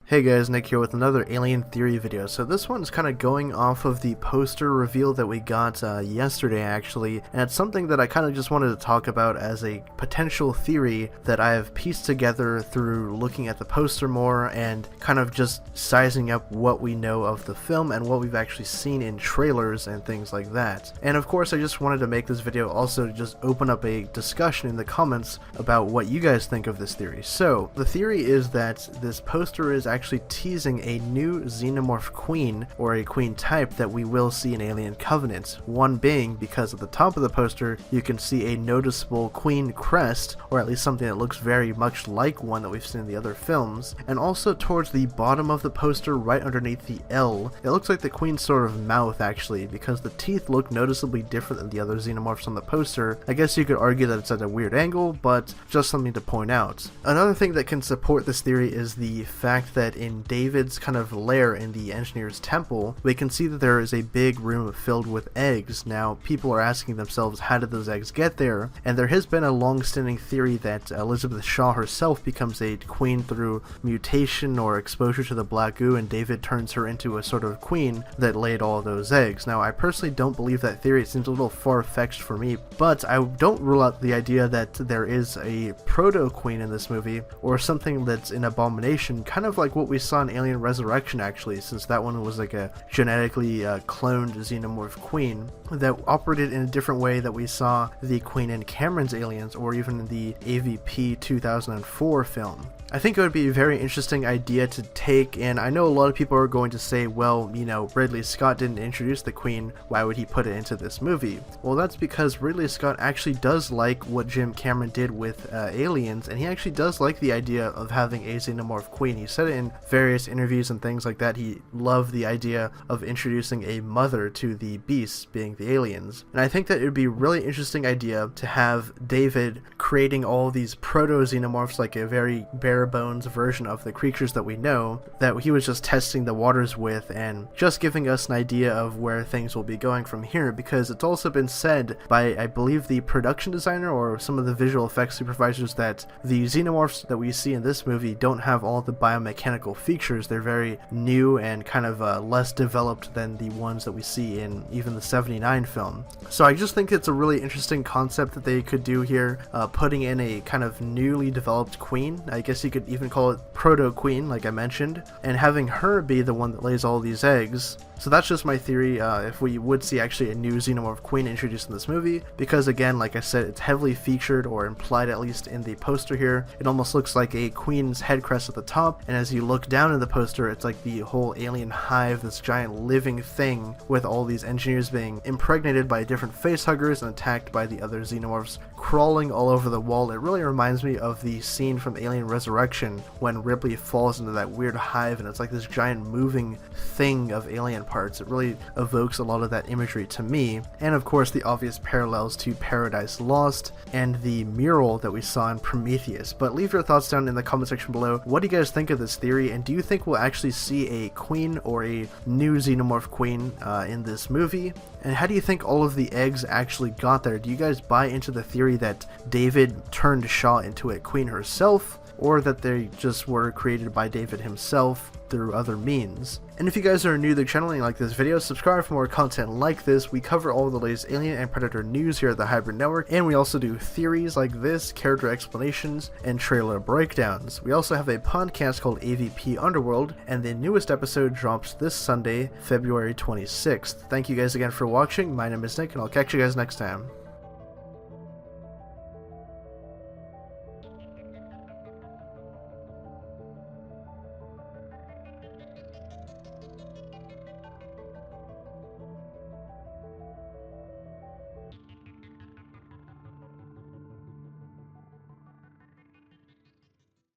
Hey guys, Nick here with another Alien Theory video. So this one's kind of going off of the poster reveal that we got yesterday actually, and it's something that I kind of just wanted to talk about as a potential theory that I have pieced together through looking at the poster more and kind of just sizing up what we know of the film and what we've actually seen in trailers and things like that. And of course I just wanted to make this video also to just open up a discussion in the comments about what you guys think of this theory. So the theory is that this poster is actually teasing a new Xenomorph queen, or a queen type, that we will see in Alien Covenant. One being because at the top of the poster you can see a noticeable queen crest, or at least something that looks very much like one that we've seen in the other films. And also towards the bottom of the poster, right underneath the L, it looks like the queen's sort of mouth actually, because the teeth look noticeably different than the other Xenomorphs on the poster. I guess you could argue that it's at a weird angle, but just something to point out. Another thing that can support this theory is the fact that in David's kind of lair in the engineer's temple, we can see that there is a big room filled with eggs. Now, people are asking themselves, how did those eggs get there? And there has been a long-standing theory that Elizabeth Shaw herself becomes a queen through mutation or exposure to the black goo, and David turns her into a sort of queen that laid all those eggs. Now, I personally don't believe that theory. It seems a little far-fetched for me, but I don't rule out the idea that there is a proto-queen in this movie, or something that's an abomination, kind of like what we saw in Alien Resurrection actually, since that one was like a genetically cloned Xenomorph queen that operated in a different way that we saw the queen in Cameron's Aliens, or even in the AVP 2004 film. I think it would be a very interesting idea to take, and I know a lot of people are going to say, well, you know, Ridley Scott didn't introduce the Queen, why would he put it into this movie? Well, that's because Ridley Scott actually does like what Jim Cameron did with Aliens, and he actually does like the idea of having a Xenomorph Queen. He said it in various interviews and things like that. He loved the idea of introducing a mother to the beasts, being the aliens. And I think that it would be a really interesting idea to have David creating all these proto-Xenomorphs, like a very bare bones version of the creatures that we know, that he was just testing the waters with and just giving us an idea of where things will be going from here, because it's also been said by, I believe, the production designer or some of the visual effects supervisors that the Xenomorphs that we see in this movie don't have all the biomechanical features. They're very new and kind of less developed than the ones that we see in even the 79 film. So I just think it's a really interesting concept that they could do here, putting in a kind of newly developed queen. I guess you could even call it proto-queen, like I mentioned, and having her be the one that lays all these eggs. So that's just my theory, if we would see actually a new Xenomorph queen introduced in this movie, because again, like I said, it's heavily featured, or implied at least in the poster here. It almost looks like a queen's head crest at the top, and as you look down in the poster, it's like the whole alien hive, this giant living thing with all these engineers being impregnated by different facehuggers and attacked by the other Xenomorphs crawling all over the wall. It really reminds me of the scene from Alien Resurrection when Ripley falls into that weird hive and it's like this giant moving thing of alien parts. It really evokes a lot of that imagery to me, and of course the obvious parallels to Paradise Lost and the mural that we saw in Prometheus. But leave your thoughts down in the comment section below. What do you guys think of this theory, and do you think we'll actually see a queen or a new Xenomorph queen in this movie? And how do you think all of the eggs actually got there? Do you guys buy into the theory that David turned Shaw into a queen herself, or that they just were created by David himself through other means? And if you guys are new to the channel and you like this video, subscribe for more content like this. We cover all the latest Alien and Predator news here at the Hybrid Network, and we also do theories like this, character explanations, and trailer breakdowns. We also have a podcast called AVP Underworld, and the newest episode drops this Sunday, February 26th. Thank you guys again for watching. My name is Nick, and I'll catch you guys next time.